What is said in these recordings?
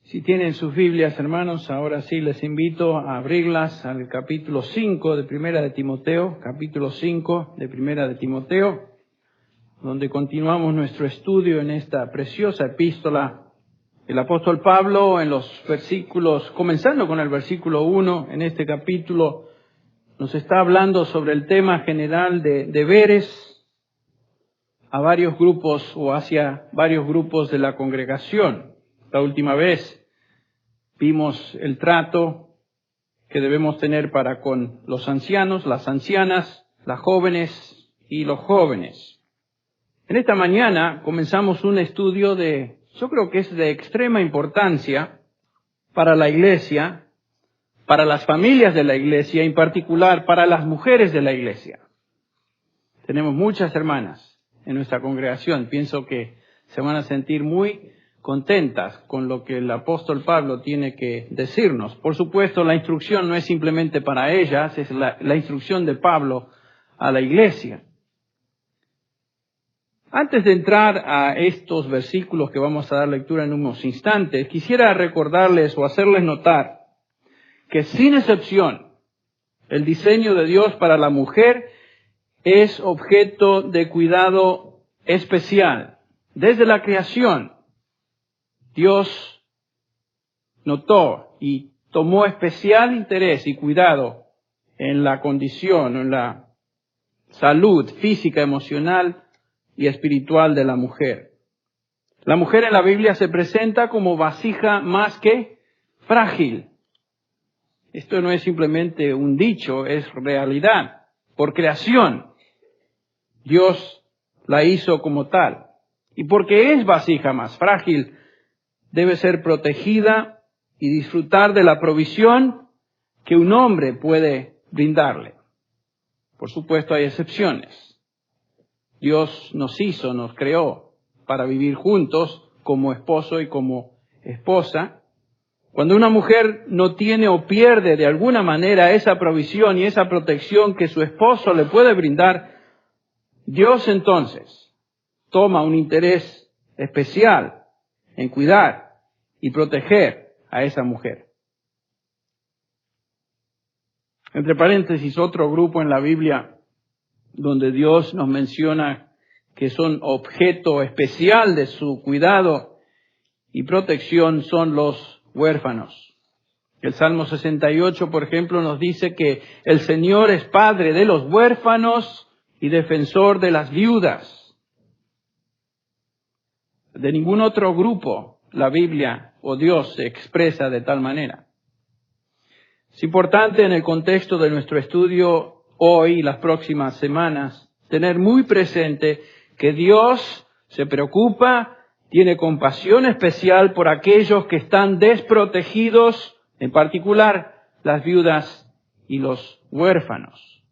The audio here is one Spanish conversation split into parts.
Si tienen sus Biblias, hermanos, ahora sí les invito a abrirlas al capítulo 5 de Primera de Timoteo, capítulo 5 de Primera de Timoteo, donde continuamos nuestro estudio en esta preciosa epístola. El apóstol Pablo, en los versículos, comenzando con el versículo 1, en este capítulo, nos está hablando sobre el tema general de deberes a varios grupos o hacia varios grupos de la congregación. La última vez vimos el trato que debemos tener para con los ancianos, las ancianas, las jóvenes y los jóvenes. En esta mañana comenzamos un estudio yo creo que es de extrema importancia para la iglesia, para las familias de la iglesia, en particular para las mujeres de la iglesia. Tenemos muchas hermanas en nuestra congregación. Pienso que se van a sentir muy contentas con lo que el apóstol Pablo tiene que decirnos. Por supuesto, la instrucción no es simplemente para ellas, es la instrucción de Pablo a la iglesia. Antes de entrar a estos versículos que vamos a dar lectura en unos instantes, quisiera recordarles o hacerles notar que sin excepción, el diseño de Dios para la mujer es objeto de cuidado especial. Desde la creación, Dios notó y tomó especial interés y cuidado en la condición, en la salud física, emocional y espiritual de la mujer. La mujer en la Biblia se presenta como vasija más que frágil. Esto no es simplemente un dicho, es realidad. Por creación, Dios la hizo como tal. Y porque es vasija más frágil, debe ser protegida y disfrutar de la provisión que un hombre puede brindarle. Por supuesto, hay excepciones. Dios nos hizo, nos creó para vivir juntos como esposo y como esposa. Cuando una mujer no tiene o pierde de alguna manera esa provisión y esa protección que su esposo le puede brindar, Dios entonces toma un interés especial en cuidar y proteger a esa mujer. Entre paréntesis, otro grupo en la Biblia donde Dios nos menciona que son objeto especial de su cuidado y protección son los huérfanos. El Salmo 68, por ejemplo, nos dice que el Señor es padre de los huérfanos y defensor de las viudas. De ningún otro grupo la Biblia o Dios se expresa de tal manera. Es importante en el contexto de nuestro estudio hoy y las próximas semanas tener muy presente que Dios se preocupa, tiene compasión especial por aquellos que están desprotegidos, en particular las viudas y los huérfanos.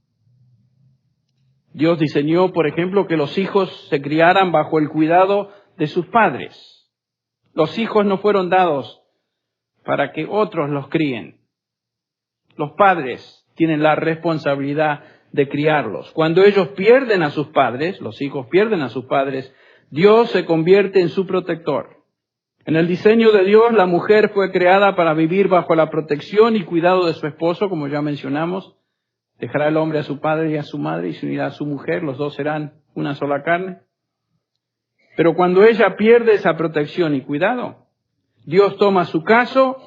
Dios diseñó, por ejemplo, que los hijos se criaran bajo el cuidado de sus padres. Los hijos no fueron dados para que otros los críen. Los padres tienen la responsabilidad de criarlos. Cuando ellos pierden a sus padres, los hijos pierden a sus padres, Dios se convierte en su protector. En el diseño de Dios, la mujer fue creada para vivir bajo la protección y cuidado de su esposo, como ya mencionamos. Dejará el hombre a su padre y a su madre y se unirá a su mujer, los dos serán una sola carne. Pero cuando ella pierde esa protección y cuidado, Dios toma su caso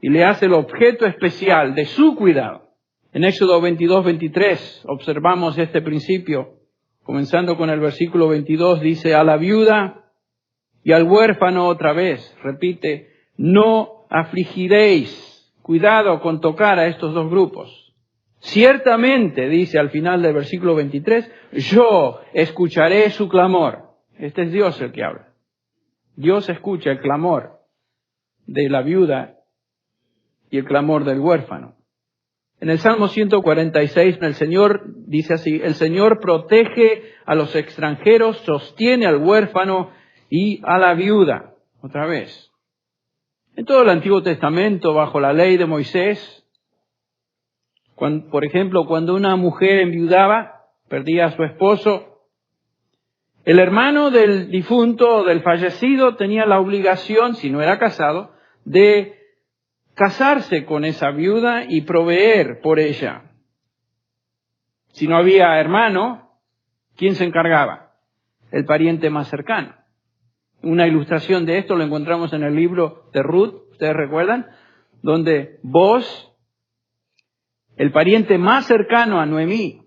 y le hace el objeto especial de su cuidado. En Éxodo 22-23 observamos este principio. Comenzando con el versículo 22, dice, a la viuda y al huérfano otra vez, repite, no afligiréis. Cuidado con tocar a estos dos grupos. Ciertamente, dice al final del versículo 23, yo escucharé su clamor. Este es Dios el que habla. Dios escucha el clamor de la viuda y el clamor del huérfano. En el Salmo 146, el Señor dice así, el Señor protege a los extranjeros, sostiene al huérfano y a la viuda. Otra vez. En todo el Antiguo Testamento, bajo la ley de Moisés, por ejemplo, cuando una mujer enviudaba, perdía a su esposo, el hermano del difunto o del fallecido tenía la obligación, si no era casado, de casarse con esa viuda y proveer por ella. Si no había hermano, ¿quién se encargaba? El pariente más cercano. Una ilustración de esto lo encontramos en el libro de Ruth, ¿ustedes recuerdan? Donde Boaz, el pariente más cercano a Noemí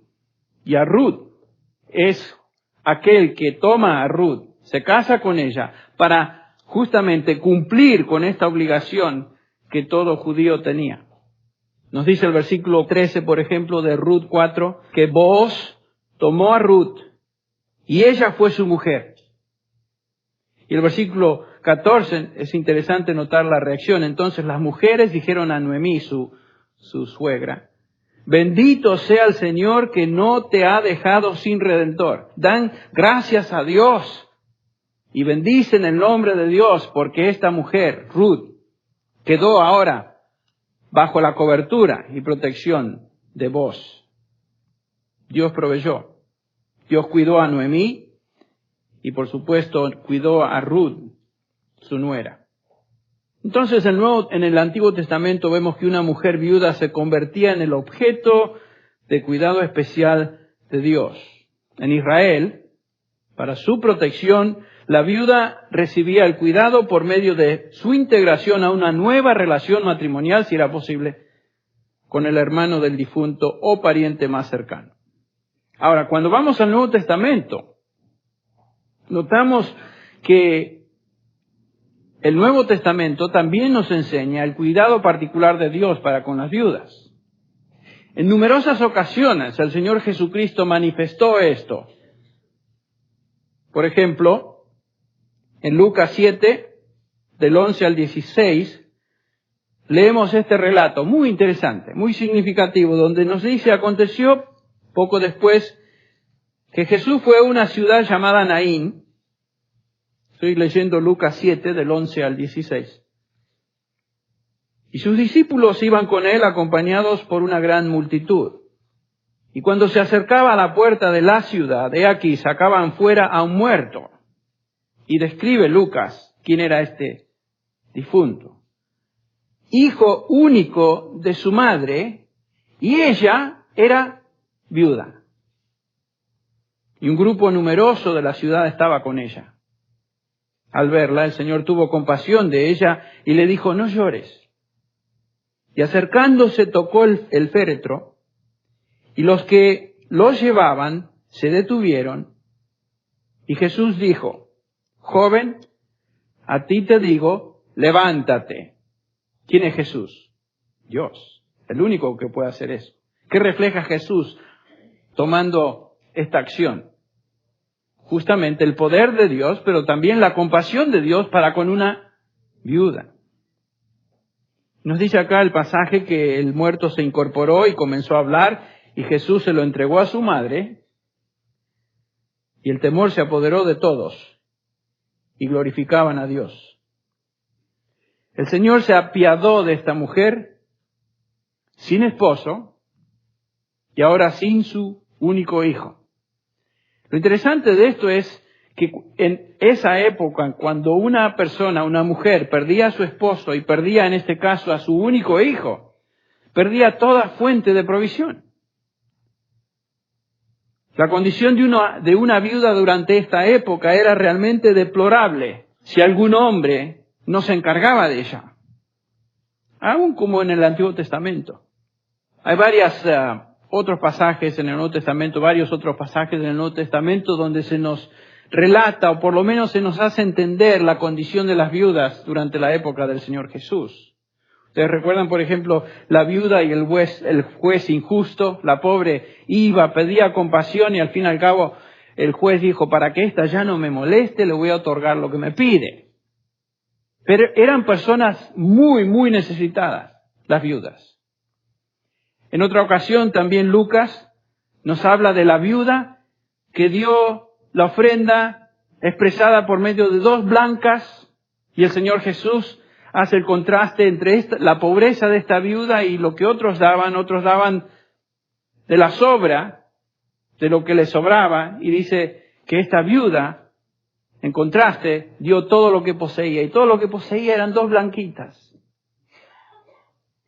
y a Ruth, es aquel que toma a Ruth, se casa con ella, para justamente cumplir con esta obligación que todo judío tenía. Nos dice el versículo 13, por ejemplo, de Ruth 4, que Boaz tomó a Ruth y ella fue su mujer. Y el versículo 14, es interesante notar la reacción. Entonces las mujeres dijeron a Noemí, su suegra, bendito sea el Señor que no te ha dejado sin redentor. Dan gracias a Dios y bendicen el nombre de Dios porque esta mujer, Ruth, quedó ahora bajo la cobertura y protección de Boaz. Dios proveyó. Dios cuidó a Noemí y por supuesto cuidó a Ruth, su nuera. Entonces en el Antiguo Testamento vemos que una mujer viuda se convertía en el objeto de cuidado especial de Dios. En Israel, para su protección, la viuda recibía el cuidado por medio de su integración a una nueva relación matrimonial, si era posible, con el hermano del difunto o pariente más cercano. Ahora, cuando vamos al Nuevo Testamento, notamos que el Nuevo Testamento también nos enseña el cuidado particular de Dios para con las viudas. En numerosas ocasiones el Señor Jesucristo manifestó esto. Por ejemplo, en Lucas 7, del 11 al 16, leemos este relato muy interesante, muy significativo, donde nos dice, aconteció poco después que Jesús fue a una ciudad llamada Naín. Estoy leyendo Lucas 7, del 11 al 16. Y sus discípulos iban con él acompañados por una gran multitud. Y cuando se acercaba a la puerta de la ciudad, he aquí sacaban fuera a un muerto. Y describe Lucas quién era este difunto. Hijo único de su madre, y ella era viuda. Y un grupo numeroso de la ciudad estaba con ella. Al verla, el Señor tuvo compasión de ella y le dijo, no llores. Y acercándose tocó el féretro, y los que los llevaban se detuvieron, y Jesús dijo, joven, a ti te digo, levántate. ¿Quién es Jesús? Dios, el único que puede hacer eso. ¿Qué refleja Jesús tomando esta acción? Justamente el poder de Dios, pero también la compasión de Dios para con una viuda. Nos dice acá el pasaje que el muerto se incorporó y comenzó a hablar, y Jesús se lo entregó a su madre, y el temor se apoderó de todos, y glorificaban a Dios. El Señor se apiadó de esta mujer, sin esposo, y ahora sin su único hijo. Lo interesante de esto es que en esa época, cuando una persona, una mujer, perdía a su esposo y perdía en este caso a su único hijo, perdía toda fuente de provisión. La condición de una viuda durante esta época era realmente deplorable si algún hombre no se encargaba de ella. Aún como en el Antiguo Testamento. Hay otros pasajes en el Nuevo Testamento, varios otros pasajes en el Nuevo Testamento donde se nos relata, o por lo menos se nos hace entender la condición de las viudas durante la época del Señor Jesús. Ustedes recuerdan, por ejemplo, la viuda y el juez injusto, la pobre iba, pedía compasión y al fin y al cabo el juez dijo, para que ésta ya no me moleste, le voy a otorgar lo que me pide. Pero eran personas muy, muy necesitadas, las viudas. En otra ocasión también Lucas nos habla de la viuda que dio la ofrenda expresada por medio de 2 blancas, y el Señor Jesús hace el contraste entre la pobreza de esta viuda y lo que otros daban de la sobra, de lo que les sobraba, y dice que esta viuda En contraste, dio todo lo que poseía, y todo lo que poseía eran 2 blanquitas,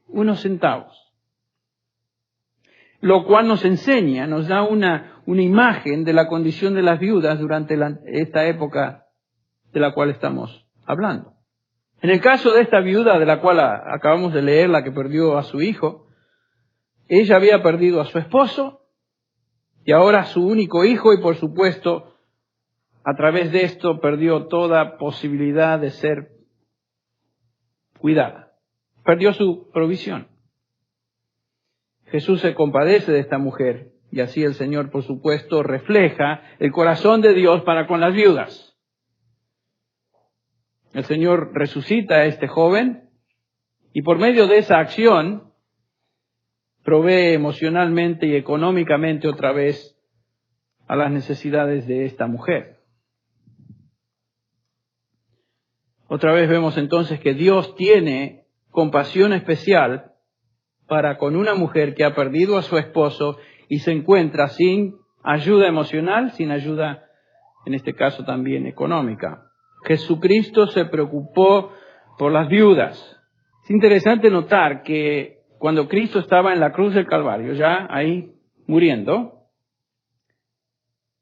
unos centavos. Lo cual nos enseña, nos da una imagen de la condición de las viudas durante esta época de la cual estamos hablando. En el caso de esta viuda de la cual acabamos de leer, la que perdió a su hijo, ella había perdido a su esposo y ahora a su único hijo, y por supuesto, a través de esto perdió toda posibilidad de ser cuidada. Perdió su provisión. Jesús se compadece de esta mujer, y así el Señor, por supuesto, refleja el corazón de Dios para con las viudas. El Señor resucita a este joven, y por medio de esa acción, provee emocionalmente y económicamente otra vez a las necesidades de esta mujer. Otra vez vemos entonces que Dios tiene compasión especial para con una mujer que ha perdido a su esposo y se encuentra sin ayuda emocional, sin ayuda, en este caso también económica. Jesucristo se preocupó por las viudas. Es interesante notar que cuando Cristo estaba en la cruz del Calvario, ya ahí muriendo,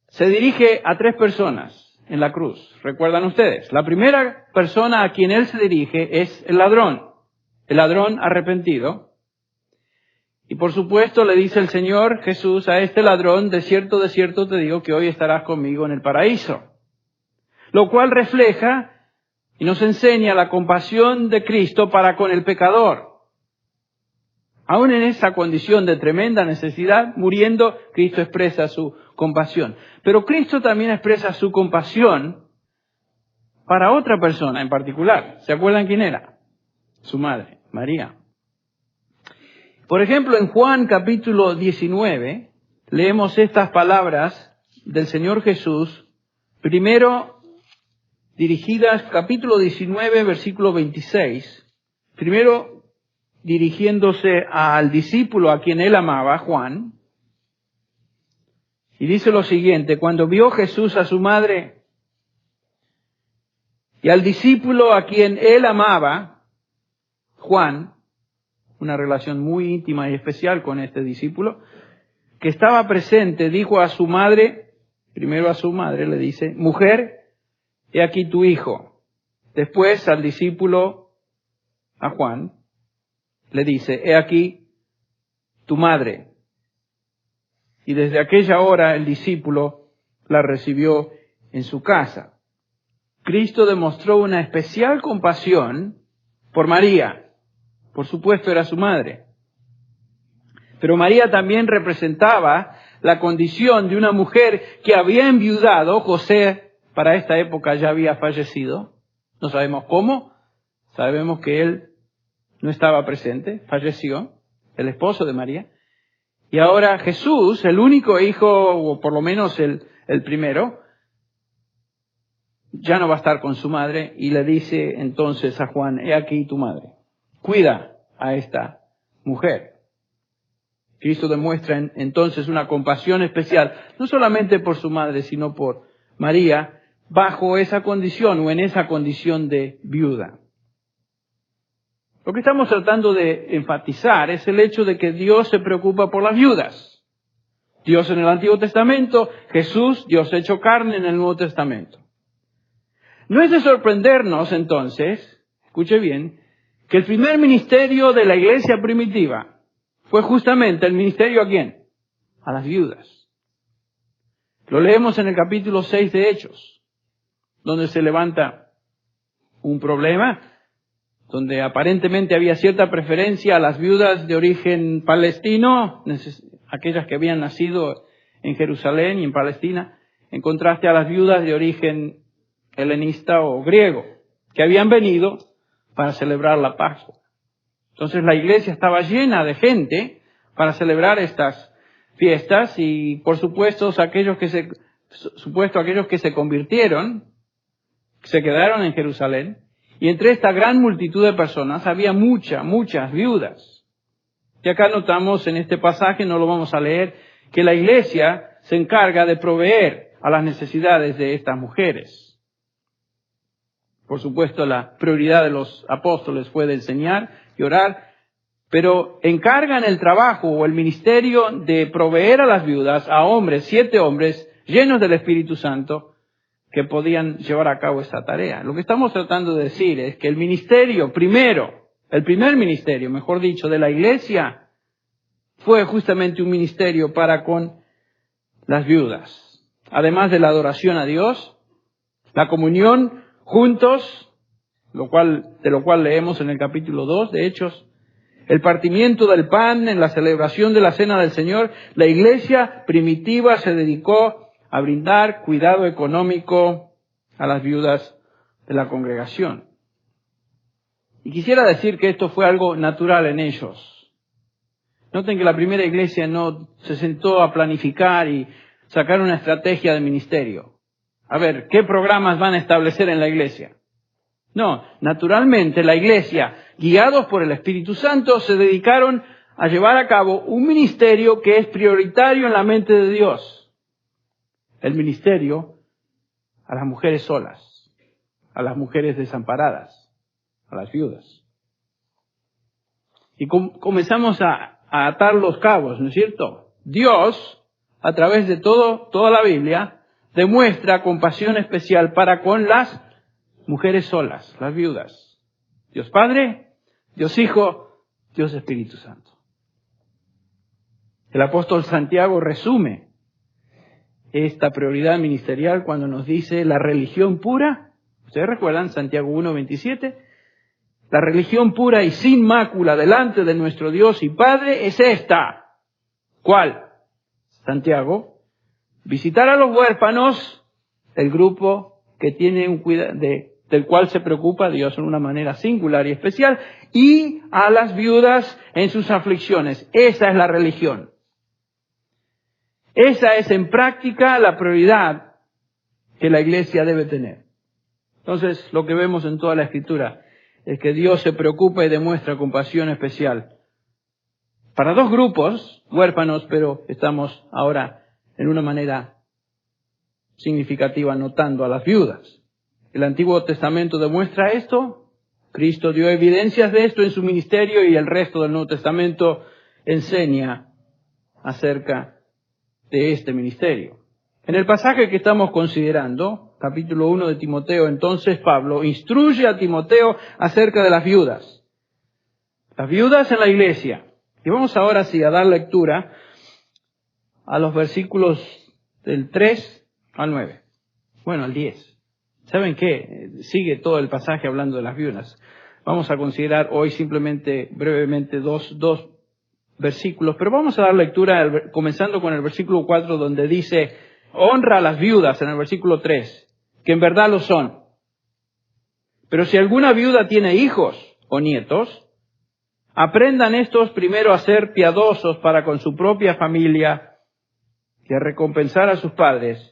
se dirige a 3 personas en la cruz. ¿Recuerdan ustedes? La primera persona a quien Él se dirige es el ladrón arrepentido. Y por supuesto le dice el Señor Jesús a este ladrón: de cierto te digo que hoy estarás conmigo en el paraíso. Lo cual refleja y nos enseña la compasión de Cristo para con el pecador. Aún en esa condición de tremenda necesidad, muriendo, Cristo expresa su compasión. Pero Cristo también expresa su compasión para otra persona en particular. ¿Se acuerdan quién era? Su madre, María. Por ejemplo, en Juan capítulo 19, leemos estas palabras del Señor Jesús, primero dirigidas, capítulo 19, versículo 26, primero dirigiéndose al discípulo a quien Él amaba, Juan, y dice lo siguiente: cuando vio Jesús a su madre y al discípulo a quien Él amaba, Juan, una relación muy íntima y especial con este discípulo, que estaba presente, dijo a su madre, primero a su madre le dice: mujer, he aquí tu hijo. Después al discípulo, a Juan, le dice: he aquí tu madre. Y desde aquella hora el discípulo la recibió en su casa. Cristo demostró una especial compasión por María. Por supuesto era su madre. Pero María también representaba la condición de una mujer que había enviudado. José para esta época ya había fallecido. No sabemos cómo. Sabemos que él no estaba presente, falleció, el esposo de María. Y ahora Jesús, el único hijo, o por lo menos el primero, ya no va a estar con su madre, y le dice entonces a Juan: he aquí tu madre. Cuida a esta mujer. Cristo demuestra entonces una compasión especial, no solamente por su madre, sino por María, bajo esa condición o en esa condición de viuda. Lo que estamos tratando de enfatizar es el hecho de que Dios se preocupa por las viudas. Dios en el Antiguo Testamento, Jesús, Dios hecho carne en el Nuevo Testamento. No es de sorprendernos entonces, escuche bien, que el primer ministerio de la iglesia primitiva fue justamente el ministerio ¿a quién? A las viudas. Lo leemos en el capítulo 6 de Hechos, donde se levanta un problema, donde aparentemente había cierta preferencia a las viudas de origen palestino, aquellas que habían nacido en Jerusalén y en Palestina, en contraste a las viudas de origen helenista o griego, que habían venido para celebrar la Pascua. Entonces la iglesia estaba llena de gente para celebrar estas fiestas, y por supuesto aquellos que se convirtieron, se quedaron en Jerusalén. Y entre esta gran multitud de personas había muchas viudas. Y acá notamos en este pasaje, no lo vamos a leer, que la iglesia se encarga de proveer a las necesidades de estas mujeres. Por supuesto, la prioridad de los apóstoles fue de enseñar y orar, pero encargan el trabajo o el ministerio de proveer a las viudas, a hombres, 7 hombres, llenos del Espíritu Santo, que podían llevar a cabo esta tarea. Lo que estamos tratando de decir es que el ministerio el primer ministerio, mejor dicho, de la iglesia, fue justamente un ministerio para con las viudas. Además de la adoración a Dios, la comunión juntos, de lo cual leemos en el capítulo 2 de Hechos, el partimiento del pan en la celebración de la Cena del Señor, la iglesia primitiva se dedicó a brindar cuidado económico a las viudas de la congregación. Y quisiera decir que esto fue algo natural en ellos. Noten que la primera iglesia no se sentó a planificar y sacar una estrategia de ministerio. A ver, ¿qué programas van a establecer en la iglesia? No, naturalmente la iglesia, guiados por el Espíritu Santo, se dedicaron a llevar a cabo un ministerio que es prioritario en la mente de Dios. El ministerio a las mujeres solas, a las mujeres desamparadas, a las viudas. Y comenzamos a atar los cabos, ¿no es cierto? Dios, a través de toda la Biblia, demuestra compasión especial para con las mujeres solas, las viudas. Dios Padre, Dios Hijo, Dios Espíritu Santo. El apóstol Santiago resume esta prioridad ministerial cuando nos dice la religión pura. ¿Ustedes recuerdan Santiago 1:27? La religión pura y sin mácula delante de nuestro Dios y Padre es esta. ¿Cuál? Santiago, visitar a los huérfanos, el grupo que tiene un cuidado del cual se preocupa Dios en una manera singular y especial, y a las viudas en sus aflicciones. Esa es la religión. Esa es en práctica la prioridad que la iglesia debe tener. Entonces, lo que vemos en toda la Escritura es que Dios se preocupa y demuestra compasión especial para 2 grupos, huérfanos, pero estamos ahora en una manera significativa notando a las viudas. El Antiguo Testamento demuestra esto. Cristo dio evidencias de esto en su ministerio y el resto del Nuevo Testamento enseña acerca de este ministerio. En el pasaje que estamos considerando, capítulo 1 de Timoteo, entonces Pablo instruye a Timoteo acerca de las viudas. Las viudas en la iglesia. Y vamos ahora sí a dar lectura a los versículos del 3 al 9. Bueno, al 10. ¿Saben qué? Sigue todo el pasaje hablando de las viudas. Vamos a considerar hoy simplemente, brevemente, dos versículos, pero vamos a dar lectura comenzando con el versículo 4, donde dice, honra a las viudas, en el versículo 3, que en verdad lo son. Pero si alguna viuda tiene hijos o nietos, aprendan estos primero a ser piadosos para con su propia familia y a recompensar a sus padres,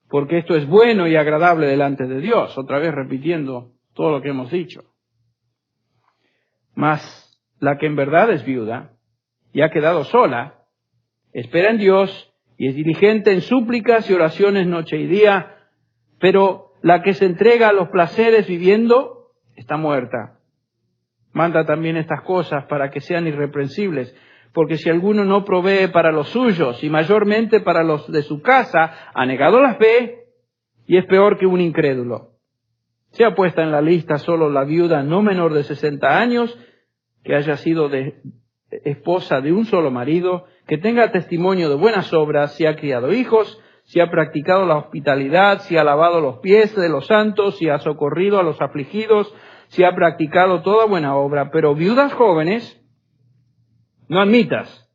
porque esto es bueno y agradable delante de Dios. Otra vez repitiendo todo lo que hemos dicho. Mas la que en verdad es viuda y ha quedado sola, espera en Dios y es diligente en súplicas y oraciones noche y día, pero la que se entrega a los placeres viviendo está muerta. Manda también estas cosas para que sean irreprensibles, porque si alguno no provee para los suyos y mayormente para los de su casa, ha negado la fe y es peor que un incrédulo. Sea puesta en la lista solo la viuda no menor de 60 años, que haya sido esposa de un solo marido, que tenga testimonio de buenas obras, si ha criado hijos, si ha practicado la hospitalidad, si ha lavado los pies de los santos, si ha socorrido a los afligidos, si ha practicado toda buena obra. Pero viudas jóvenes no admitas,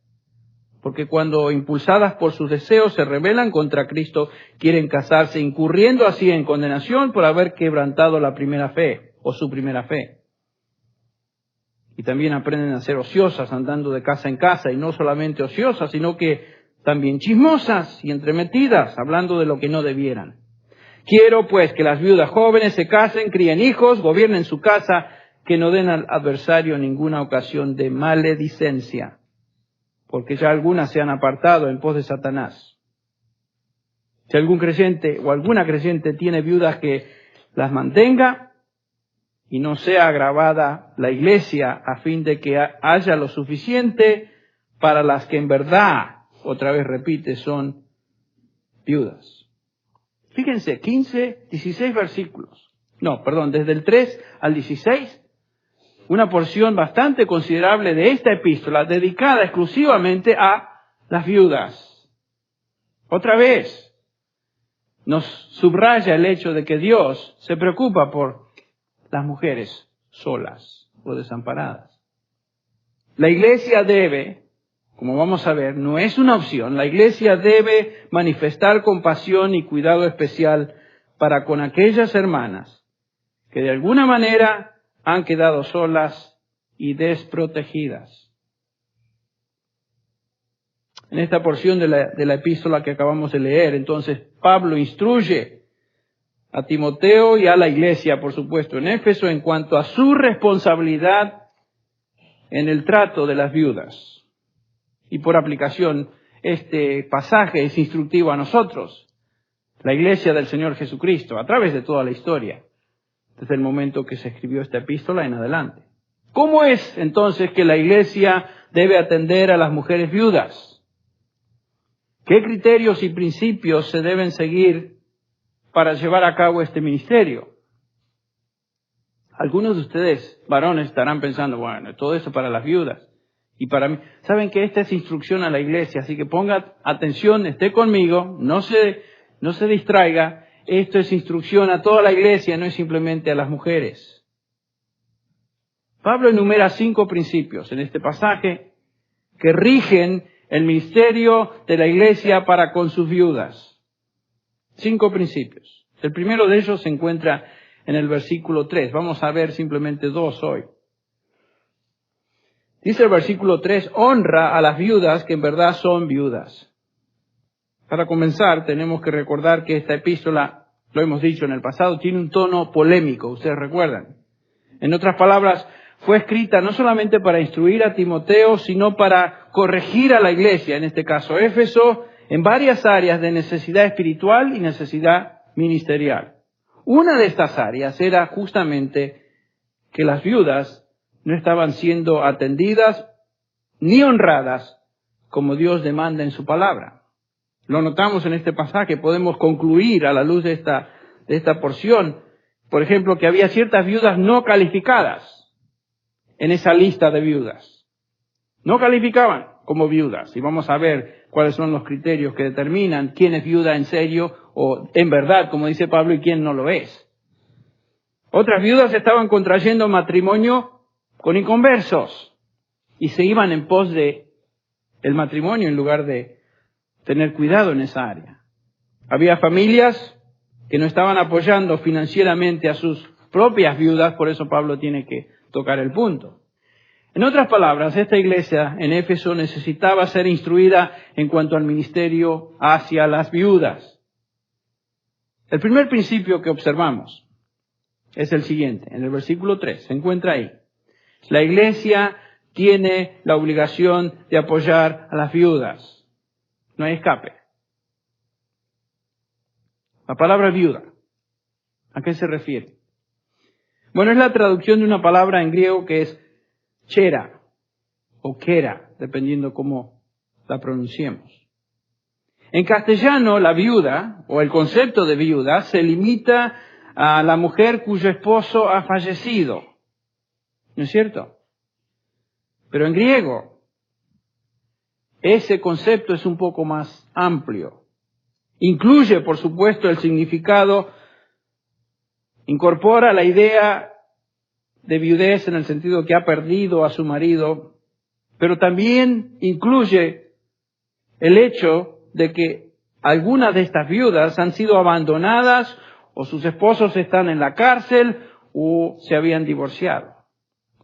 porque cuando impulsadas por sus deseos se rebelan contra Cristo, quieren casarse, incurriendo así en condenación por haber quebrantado la primera fe, o su primera fe. Y también aprenden a ser ociosas, andando de casa en casa, y no solamente ociosas, sino que también chismosas y entremetidas, hablando de lo que no debieran. Quiero pues que las viudas jóvenes se casen, críen hijos, gobiernen su casa, que no den al adversario ninguna ocasión de maledicencia, porque ya algunas se han apartado en pos de Satanás. Si algún creyente o alguna creyente tiene viudas que las mantenga, y no sea agravada la iglesia, a fin de que haya lo suficiente para las que en verdad, otra vez repite, son viudas. Fíjense, 16 versículos. Desde el 3 al 16, una porción bastante considerable de esta epístola dedicada exclusivamente a las viudas. Otra vez, nos subraya el hecho de que Dios se preocupa por las mujeres solas o desamparadas. La iglesia debe, como vamos a ver, no es una opción, la iglesia debe manifestar compasión y cuidado especial para con aquellas hermanas que de alguna manera han quedado solas y desprotegidas. En esta porción de la epístola que acabamos de leer, entonces Pablo instruye a Timoteo y a la iglesia, por supuesto, en Éfeso, en cuanto a su responsabilidad en el trato de las viudas. Y por aplicación, este pasaje es instructivo a nosotros, la iglesia del Señor Jesucristo, a través de toda la historia, desde el momento que se escribió esta epístola en adelante. ¿Cómo es entonces que la iglesia debe atender a las mujeres viudas? ¿Qué criterios y principios se deben seguir para llevar a cabo este ministerio? Algunos de ustedes, varones, estarán pensando, bueno, todo eso para las viudas y para mí. Saben que esta es instrucción a la iglesia, así que ponga atención, esté conmigo, no se distraiga. Esto es instrucción a toda la iglesia, no es simplemente a las mujeres. Pablo enumera 5 principios en este pasaje que rigen el ministerio de la iglesia para con sus viudas. 5 principios. El primero de ellos se encuentra en el versículo 3. Vamos a ver simplemente 2 hoy. Dice el versículo 3, honra a las viudas que en verdad son viudas. Para comenzar, tenemos que recordar que esta epístola, lo hemos dicho en el pasado, tiene un tono polémico, ustedes recuerdan. En otras palabras, fue escrita no solamente para instruir a Timoteo, sino para corregir a la iglesia, en este caso Éfeso, en varias áreas de necesidad espiritual y necesidad ministerial. Una de estas áreas era justamente que las viudas no estaban siendo atendidas ni honradas como Dios demanda en su palabra. Lo notamos en este pasaje, podemos concluir a la luz de esta porción, por ejemplo, que había ciertas viudas no calificadas en esa lista de viudas. No calificaban como viudas. Y vamos a ver cuáles son los criterios que determinan quién es viuda en serio o en verdad, como dice Pablo, y quién no lo es. Otras viudas estaban contrayendo matrimonio con inconversos y se iban en pos de el matrimonio en lugar de tener cuidado en esa área. Había familias que no estaban apoyando financieramente a sus propias viudas, por eso Pablo tiene que tocar el punto. En otras palabras, esta iglesia en Éfeso necesitaba ser instruida en cuanto al ministerio hacia las viudas. El primer principio que observamos es el siguiente, en el versículo 3, se encuentra ahí. La iglesia tiene la obligación de apoyar a las viudas. No hay escape. La palabra viuda, ¿a qué se refiere? Bueno, es la traducción de una palabra en griego que es chera o kera, dependiendo cómo la pronunciemos. En castellano, la viuda, o el concepto de viuda, se limita a la mujer cuyo esposo ha fallecido. ¿No es cierto? Pero en griego, ese concepto es un poco más amplio. Incluye, por supuesto, el significado, incorpora la idea de viudez en el sentido que ha perdido a su marido, pero también incluye el hecho de que algunas de estas viudas han sido abandonadas o sus esposos están en la cárcel o se habían divorciado.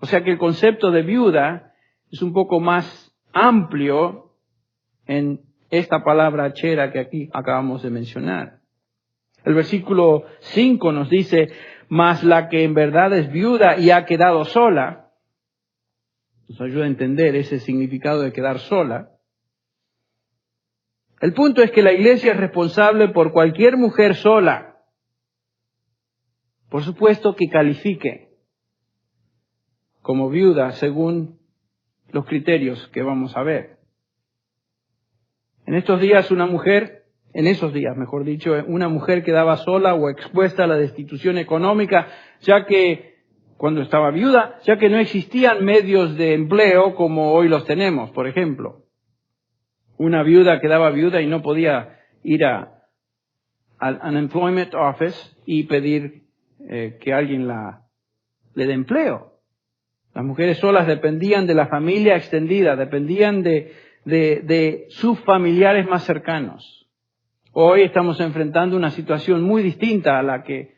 O sea que el concepto de viuda es un poco más amplio en esta palabra chera que aquí acabamos de mencionar. El versículo 5 nos dice, mas la que en verdad es viuda y ha quedado sola, nos ayuda a entender ese significado de quedar sola. El punto es que la iglesia es responsable por cualquier mujer sola. Por supuesto que califique como viuda según los criterios que vamos a ver. En esos días, una mujer quedaba sola o expuesta a la destitución económica, ya que cuando estaba viuda, ya que no existían medios de empleo como hoy los tenemos, por ejemplo. Una viuda quedaba viuda y no podía ir al Unemployment Office y pedir que alguien le dé empleo. Las mujeres solas dependían de la familia extendida, dependían de sus familiares más cercanos. Hoy estamos enfrentando una situación muy distinta a la que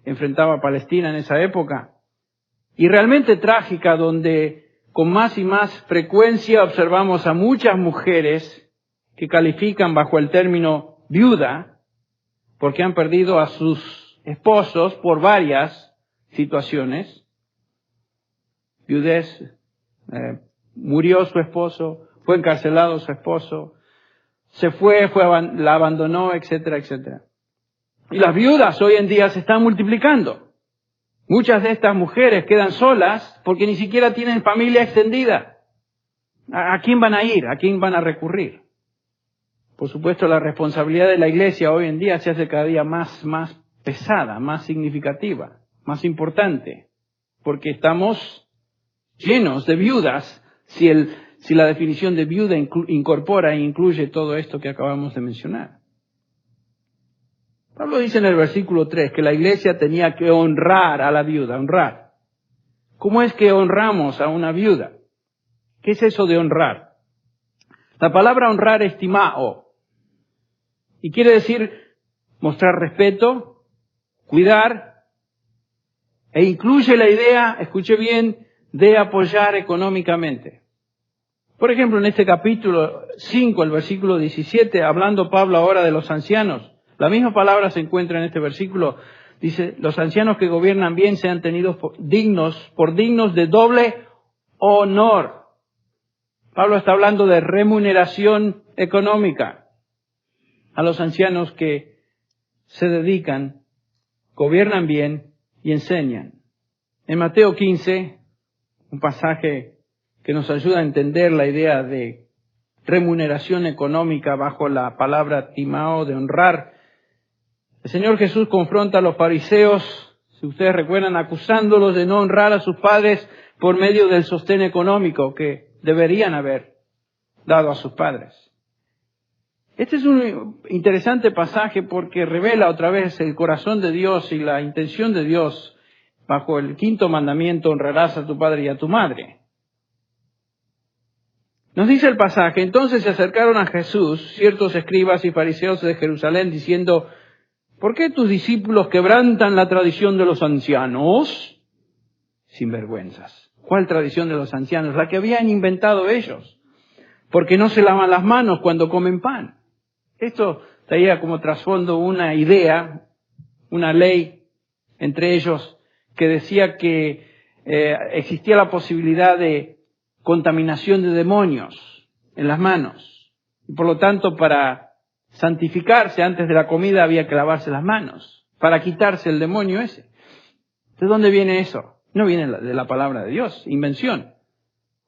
enfrentaba Palestina en esa época, y realmente trágica, donde con más y más frecuencia observamos a muchas mujeres que califican bajo el término viuda porque han perdido a sus esposos por varias situaciones. Viudez, murió su esposo, fue encarcelado su esposo, la abandonó, etcétera, etcétera. Y las viudas hoy en día se están multiplicando. Muchas de estas mujeres quedan solas porque ni siquiera tienen familia extendida. ¿A quién van a ir? ¿A quién van a recurrir? Por supuesto, la responsabilidad de la Iglesia hoy en día se hace cada día más pesada, más significativa, más importante, porque estamos llenos de viudas, si la definición de viuda incorpora e incluye todo esto que acabamos de mencionar. Pablo dice en el versículo 3 que la iglesia tenía que honrar a la viuda, honrar. ¿Cómo es que honramos a una viuda? ¿Qué es eso de honrar? La palabra honrar es timao, y quiere decir mostrar respeto, cuidar, e incluye la idea, escuche bien, de apoyar económicamente. Por ejemplo, en este capítulo 5, el versículo 17, hablando Pablo ahora de los ancianos, la misma palabra se encuentra en este versículo. Dice, los ancianos que gobiernan bien sean tenidos por dignos de doble honor. Pablo está hablando de remuneración económica a los ancianos que se dedican, gobiernan bien y enseñan. En Mateo 15, un pasaje que nos ayuda a entender la idea de remuneración económica bajo la palabra timao, de honrar. El Señor Jesús confronta a los fariseos, si ustedes recuerdan, acusándolos de no honrar a sus padres por medio del sostén económico que deberían haber dado a sus padres. Este es un interesante pasaje porque revela otra vez el corazón de Dios y la intención de Dios bajo el quinto mandamiento: honrarás a tu padre y a tu madre. Nos dice el pasaje, entonces se acercaron a Jesús ciertos escribas y fariseos de Jerusalén diciendo, ¿por qué tus discípulos quebrantan la tradición de los ancianos? Sinvergüenzas. ¿Cuál tradición de los ancianos? La que habían inventado ellos. Porque no se lavan las manos cuando comen pan. Esto traía como trasfondo una idea, una ley entre ellos que decía que existía la posibilidad de contaminación de demonios en las manos. Y por lo tanto, para santificarse antes de la comida había que lavarse las manos, para quitarse el demonio ese. ¿De dónde viene eso? No viene de la palabra de Dios, invención,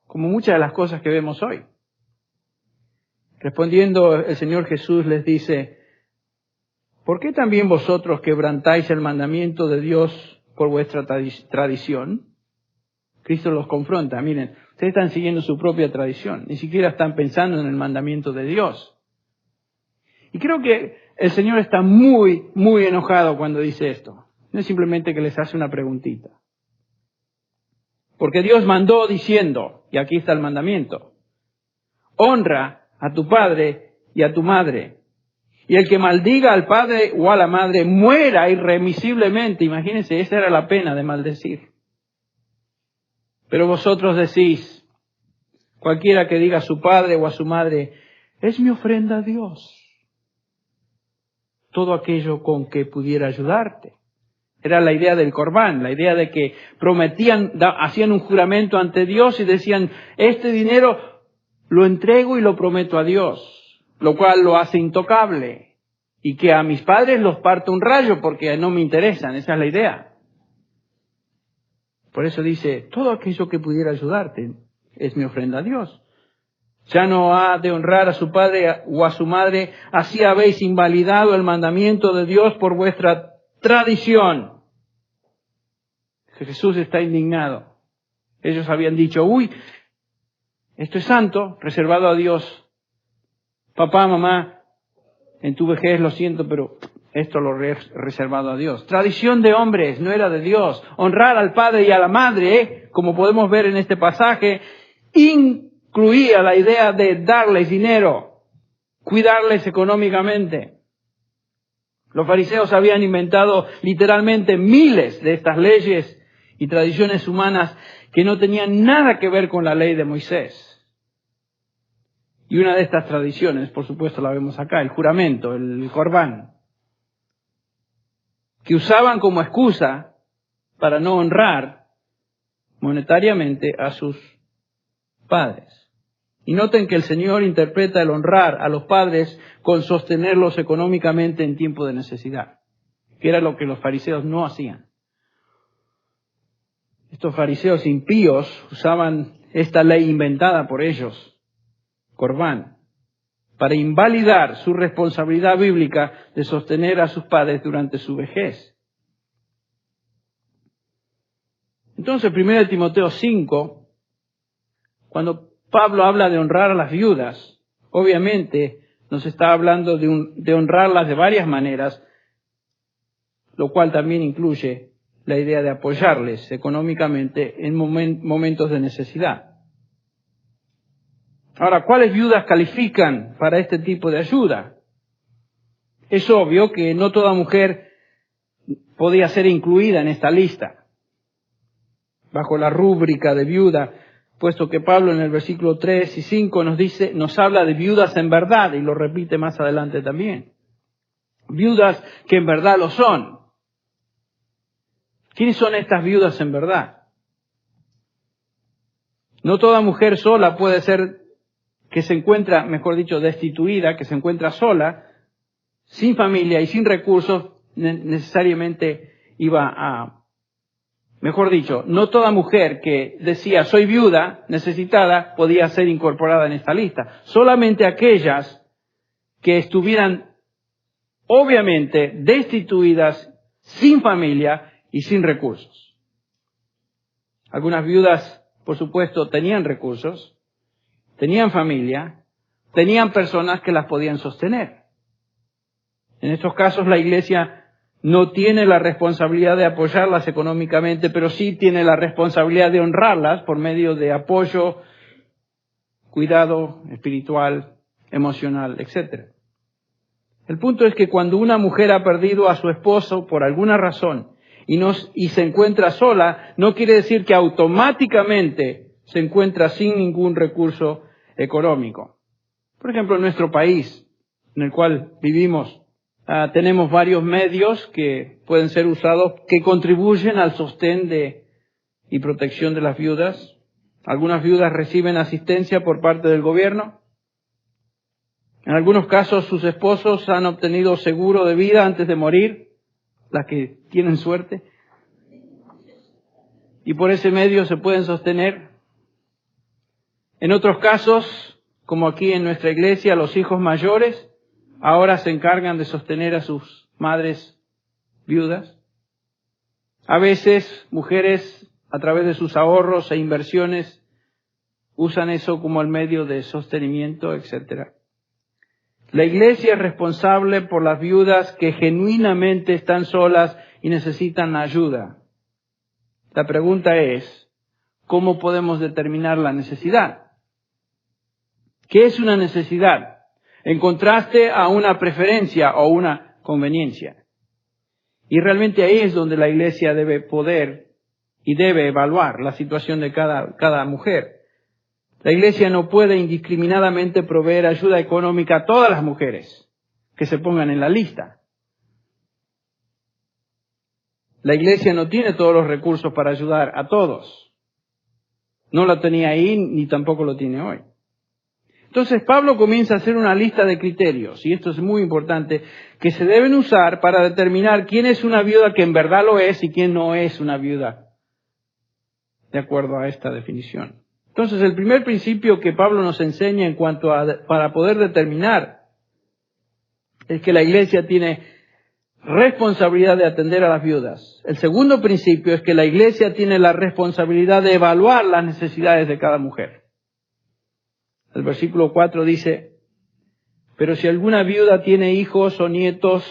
como muchas de las cosas que vemos hoy. Respondiendo, el Señor Jesús les dice, ¿por qué también vosotros quebrantáis el mandamiento de Dios por vuestra tradición? Cristo los confronta. Miren, ustedes están siguiendo su propia tradición. Ni siquiera están pensando en el mandamiento de Dios. Y creo que el Señor está muy, muy enojado cuando dice esto. No es simplemente que les hace una preguntita. Porque Dios mandó diciendo, y aquí está el mandamiento, honra a tu padre y a tu madre. Y el que maldiga al padre o a la madre muera irremisiblemente. Imagínense, esa era la pena de maldecir. Pero vosotros decís, cualquiera que diga a su padre o a su madre, es mi ofrenda a Dios. Todo aquello con que pudiera ayudarte. Era la idea del corbán, la idea de que prometían, hacían un juramento ante Dios y decían, este dinero lo entrego y lo prometo a Dios, lo cual lo hace intocable. Y que a mis padres los parto un rayo porque no me interesan, esa es la idea. Por eso dice, todo aquello que pudiera ayudarte es mi ofrenda a Dios. Ya no ha de honrar a su padre o a su madre, así habéis invalidado el mandamiento de Dios por vuestra tradición. Jesús está indignado. Ellos habían dicho, uy, esto es santo, reservado a Dios. Papá, mamá, en tu vejez lo siento, pero esto lo he reservado a Dios. Tradición de hombres, no era de Dios. Honrar al padre y a la madre, como podemos ver en este pasaje, incluía la idea de darles dinero, cuidarles económicamente. Los fariseos habían inventado literalmente miles de estas leyes y tradiciones humanas que no tenían nada que ver con la ley de Moisés. Y una de estas tradiciones, por supuesto, la vemos acá, el juramento, el corbán, que usaban como excusa para no honrar monetariamente a sus padres. Y noten que el Señor interpreta el honrar a los padres con sostenerlos económicamente en tiempo de necesidad, que era lo que los fariseos no hacían. Estos fariseos impíos usaban esta ley inventada por ellos, Corbán, para invalidar su responsabilidad bíblica de sostener a sus padres durante su vejez. Entonces, 1 Timoteo 5, cuando Pablo habla de honrar a las viudas, obviamente nos está hablando de honrarlas de varias maneras, lo cual también incluye la idea de apoyarles económicamente en momentos de necesidad. Ahora, ¿cuáles viudas califican para este tipo de ayuda? Es obvio que no toda mujer podía ser incluida en esta lista, bajo la rúbrica de viuda, puesto que Pablo en el versículo 3 y 5 nos habla de viudas en verdad, y lo repite más adelante también. Viudas que en verdad lo son. ¿Quiénes son estas viudas en verdad? No toda mujer sola puede ser que se encuentra, mejor dicho, destituida, que se encuentra sola, sin familia y sin recursos, necesariamente iba a... Mejor dicho, no toda mujer que decía soy viuda, necesitada, podía ser incorporada en esta lista. Solamente aquellas que estuvieran obviamente destituidas, sin familia y sin recursos. Algunas viudas, por supuesto, tenían recursos, tenían familia, tenían personas que las podían sostener. En estos casos la Iglesia no tiene la responsabilidad de apoyarlas económicamente, pero sí tiene la responsabilidad de honrarlas por medio de apoyo, cuidado espiritual, emocional, etc. El punto es que cuando una mujer ha perdido a su esposo por alguna razón y se encuentra sola, no quiere decir que automáticamente se encuentra sin ningún recurso económico. Por ejemplo, en nuestro país, en el cual vivimos, tenemos varios medios que pueden ser usados que contribuyen al sostén y protección de las viudas. Algunas viudas reciben asistencia por parte del gobierno. En algunos casos sus esposos han obtenido seguro de vida antes de morir, las que tienen suerte. Y por ese medio se pueden sostener. En otros casos, como aquí en nuestra iglesia, los hijos mayores ahora se encargan de sostener a sus madres viudas. A veces, mujeres, a través de sus ahorros e inversiones, usan eso como el medio de sostenimiento, etc. La Iglesia es responsable por las viudas que genuinamente están solas y necesitan ayuda. La pregunta es, ¿cómo podemos determinar la necesidad? ¿Qué es una necesidad? En contraste a una preferencia o una conveniencia. Y realmente ahí es donde la Iglesia debe poder y debe evaluar la situación de cada mujer. La Iglesia no puede indiscriminadamente proveer ayuda económica a todas las mujeres que se pongan en la lista. La Iglesia no tiene todos los recursos para ayudar a todos. No lo tenía ahí ni tampoco lo tiene hoy. Entonces Pablo comienza a hacer una lista de criterios, y esto es muy importante, que se deben usar para determinar quién es una viuda que en verdad lo es y quién no es una viuda de acuerdo a esta definición. Entonces, el primer principio que Pablo nos enseña para poder determinar es que la iglesia tiene responsabilidad de atender a las viudas. El segundo principio es que la iglesia tiene la responsabilidad de evaluar las necesidades de cada mujer. El versículo 4 dice: pero si alguna viuda tiene hijos o nietos,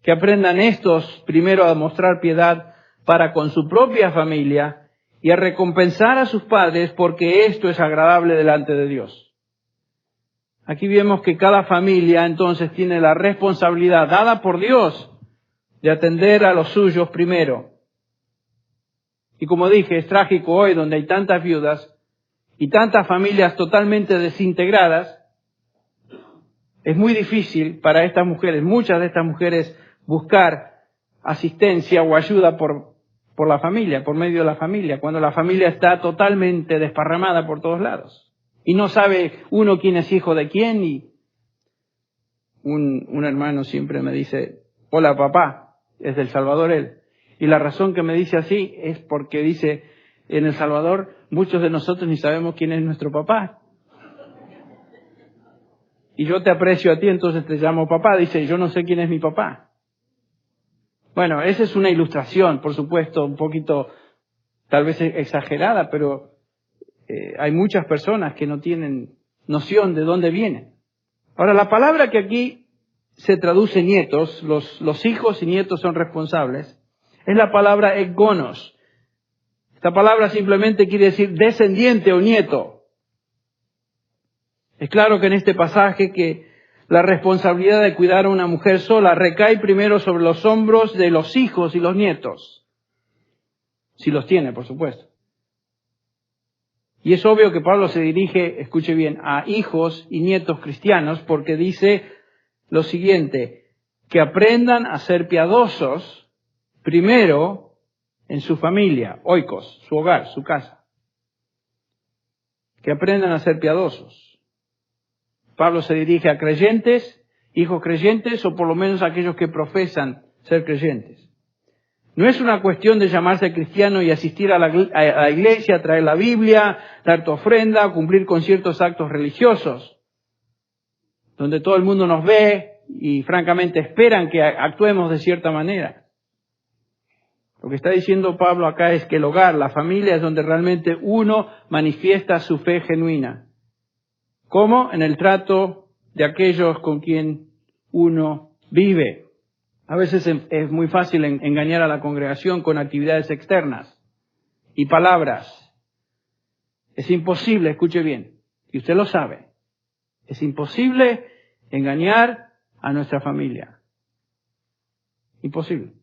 que aprendan estos primero a mostrar piedad para con su propia familia y a recompensar a sus padres, porque esto es agradable delante de Dios. Aquí vemos que cada familia entonces tiene la responsabilidad dada por Dios de atender a los suyos primero. Y como dije, es trágico hoy donde hay tantas viudas y tantas familias totalmente desintegradas. Es muy difícil para estas mujeres, muchas de estas mujeres, buscar asistencia o ayuda por la familia, por medio de la familia, cuando la familia está totalmente desparramada por todos lados. Y no sabe uno quién es hijo de quién. Y un hermano siempre me dice: hola papá. Es del Salvador él. Y la razón que me dice así es porque dice: en El Salvador muchos de nosotros ni sabemos quién es nuestro papá. Y yo te aprecio a ti, entonces te llamo papá. Dice: yo no sé quién es mi papá. Bueno, esa es una ilustración, por supuesto, un poquito tal vez exagerada, pero hay muchas personas que no tienen noción de dónde vienen. Ahora, la palabra que aquí se traduce nietos, los hijos y nietos son responsables, es la palabra ekgonos. Esta palabra simplemente quiere decir descendiente o nieto. Es claro que en este pasaje que la responsabilidad de cuidar a una mujer sola recae primero sobre los hombros de los hijos y los nietos. Si los tiene, por supuesto. Y es obvio que Pablo se dirige, escuche bien, a hijos y nietos cristianos, porque dice lo siguiente: que aprendan a ser piadosos primero en su familia, oikos, su hogar, su casa. Que aprendan a ser piadosos. Pablo se dirige a creyentes, hijos creyentes, o por lo menos a aquellos que profesan ser creyentes. No es una cuestión de llamarse cristiano y asistir a la iglesia, traer la Biblia, dar tu ofrenda, cumplir con ciertos actos religiosos, donde todo el mundo nos ve y francamente esperan que actuemos de cierta manera. Lo que está diciendo Pablo acá es que el hogar, la familia, es donde realmente uno manifiesta su fe genuina. ¿Cómo? En el trato de aquellos con quien uno vive. A veces es muy fácil engañar a la congregación con actividades externas y palabras. Es imposible, escuche bien, y usted lo sabe, es imposible engañar a nuestra familia. Imposible.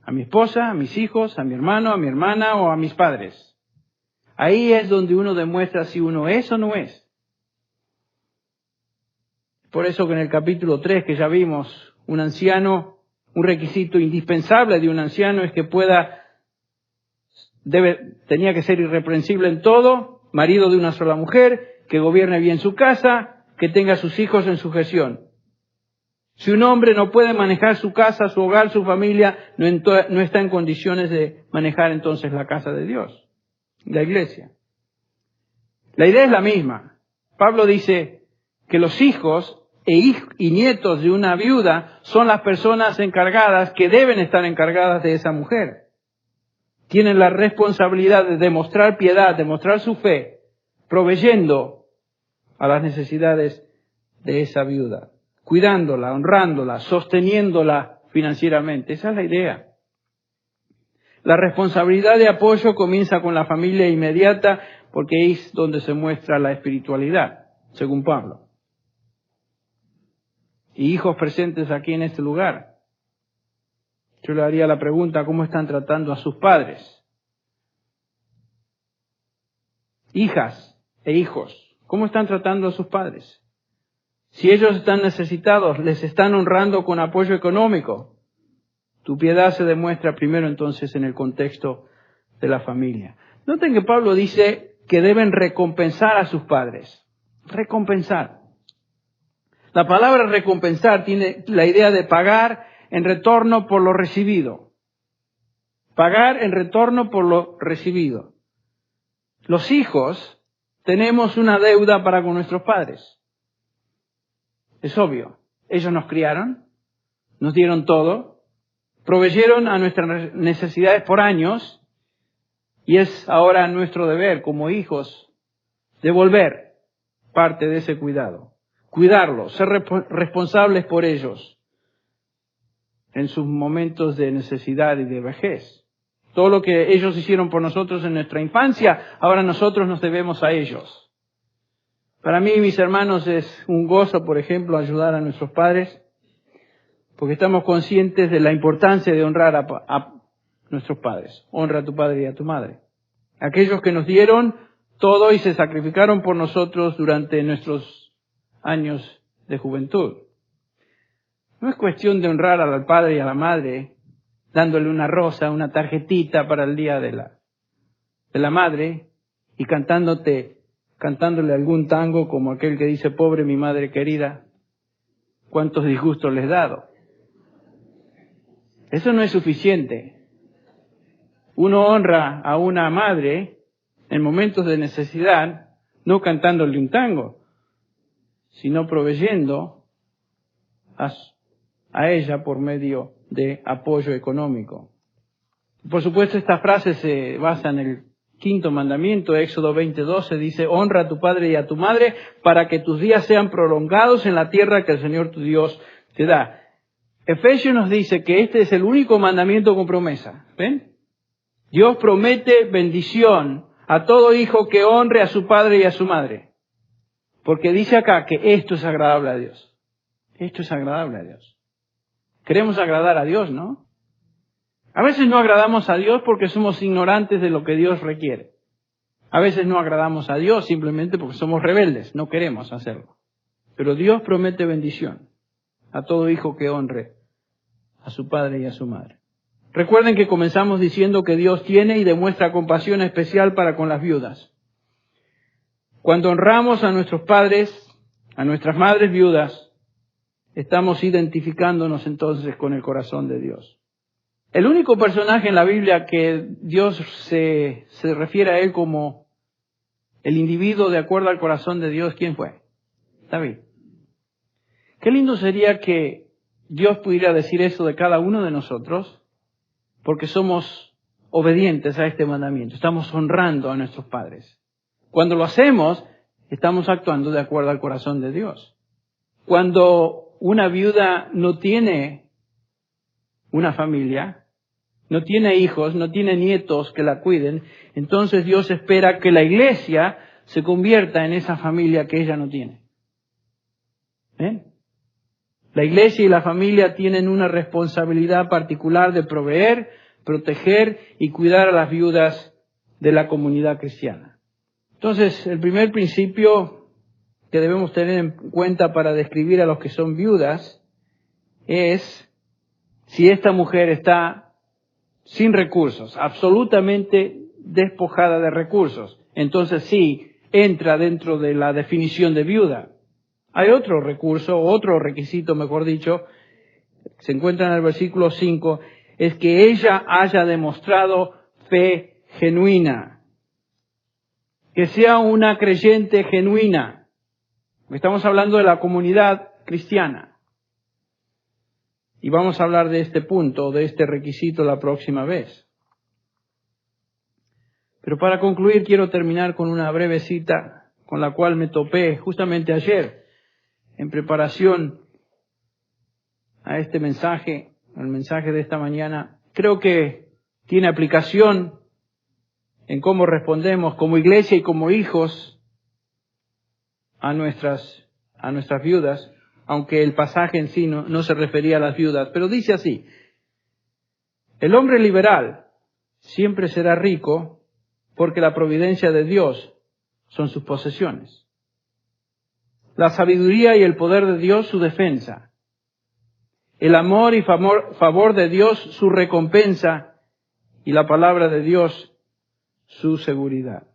A mi esposa, a mis hijos, a mi hermano, a mi hermana o a mis padres. Ahí es donde uno demuestra si uno es o no es. Por eso que en el capítulo 3 que ya vimos, un anciano, un requisito indispensable de un anciano es que tenía que ser irreprensible en todo, marido de una sola mujer, que gobierne bien su casa, que tenga a sus hijos en sujeción. Si un hombre no puede manejar su casa, su hogar, su familia, no está en condiciones de manejar entonces la casa de Dios, la iglesia. La idea es la misma. Pablo dice que los hijos y nietos de una viuda son las personas encargadas que deben estar encargadas de esa mujer. Tienen la responsabilidad de demostrar piedad, demostrar su fe, proveyendo a las necesidades de esa viuda, cuidándola, honrándola, sosteniéndola financieramente. Esa es la idea. La responsabilidad de apoyo comienza con la familia inmediata porque es donde se muestra la espiritualidad, según Pablo. Y hijos presentes aquí en este lugar, yo le haría la pregunta: ¿cómo están tratando a sus padres? Hijas e hijos, ¿cómo están tratando a sus padres? Si ellos están necesitados, ¿les están honrando con apoyo económico? Tu piedad se demuestra primero entonces en el contexto de la familia. Noten que Pablo dice que deben recompensar a sus padres. Recompensar. La palabra recompensar tiene la idea de pagar en retorno por lo recibido. Pagar en retorno por lo recibido. Los hijos tenemos una deuda para con nuestros padres. Es obvio. Ellos nos criaron, nos dieron todo, proveyeron a nuestras necesidades por años, y es ahora nuestro deber como hijos devolver parte de ese cuidado. Cuidarlos, ser responsables por ellos en sus momentos de necesidad y de vejez. Todo lo que ellos hicieron por nosotros en nuestra infancia, ahora nosotros nos debemos a ellos. Para mí, mis hermanos, es un gozo, por ejemplo, ayudar a nuestros padres, porque estamos conscientes de la importancia de honrar a nuestros padres. Honra a tu padre y a tu madre. Aquellos que nos dieron todo y se sacrificaron por nosotros durante nuestros años de juventud. No es cuestión de honrar al padre y a la madre, dándole una rosa, una tarjetita para el día de la madre y cantándole algún tango como aquel que dice, pobre mi madre querida, cuántos disgustos les he dado. Eso no es suficiente. Uno honra a una madre en momentos de necesidad, no cantándole un tango, sino proveyendo a ella por medio de apoyo económico. Por supuesto, esta frase se basa en el 5º mandamiento, Éxodo 20:12, dice, honra a tu padre y a tu madre para que tus días sean prolongados en la tierra que el Señor tu Dios te da. Efesios nos dice que este es el único mandamiento con promesa. ¿Ven? Dios promete bendición a todo hijo que honre a su padre y a su madre. Porque dice acá que esto es agradable a Dios. Esto es agradable a Dios. Queremos agradar a Dios, ¿no? A veces no agradamos a Dios porque somos ignorantes de lo que Dios requiere. A veces no agradamos a Dios simplemente porque somos rebeldes, no queremos hacerlo. Pero Dios promete bendición a todo hijo que honre a su padre y a su madre. Recuerden que comenzamos diciendo que Dios tiene y demuestra compasión especial para con las viudas. Cuando honramos a nuestros padres, a nuestras madres viudas, estamos identificándonos entonces con el corazón de Dios. El único personaje en la Biblia que Dios se refiere a él como el individuo de acuerdo al corazón de Dios, ¿quién fue? David. Qué lindo sería que Dios pudiera decir eso de cada uno de nosotros, porque somos obedientes a este mandamiento, estamos honrando a nuestros padres. Cuando lo hacemos, estamos actuando de acuerdo al corazón de Dios. Cuando una viuda no tiene una familia, no tiene hijos, no tiene nietos que la cuiden, entonces Dios espera que la iglesia se convierta en esa familia que ella no tiene. ¿Ven? La iglesia y la familia tienen una responsabilidad particular de proveer, proteger y cuidar a las viudas de la comunidad cristiana. Entonces, el primer principio que debemos tener en cuenta para describir a los que son viudas es si esta mujer está sin recursos, absolutamente despojada de recursos. Entonces sí, entra dentro de la definición de viuda. Hay otro recurso, otro requisito, mejor dicho, se encuentra en el versículo 5, es que ella haya demostrado fe genuina. Que sea una creyente genuina. Estamos hablando de la comunidad cristiana. Y vamos a hablar de este punto, de este requisito la próxima vez. Pero para concluir quiero terminar con una breve cita con la cual me topé justamente ayer en preparación a este mensaje, al mensaje de esta mañana. Creo que tiene aplicación en cómo respondemos como iglesia y como hijos a nuestras viudas, aunque el pasaje en sí no se refería a las viudas, pero dice así: el hombre liberal siempre será rico porque la providencia de Dios son sus posesiones. La sabiduría y el poder de Dios su defensa. El amor y favor de Dios su recompensa y la palabra de Dios su seguridad.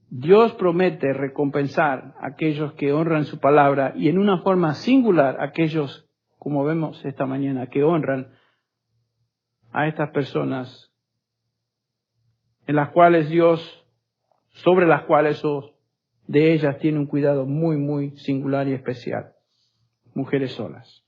Dios promete recompensar a aquellos que honran su palabra y en una forma singular aquellos, como vemos esta mañana, que honran a estas personas en las cuales Dios sobre las cuales de ellas tiene un cuidado muy, muy singular y especial. Mujeres solas.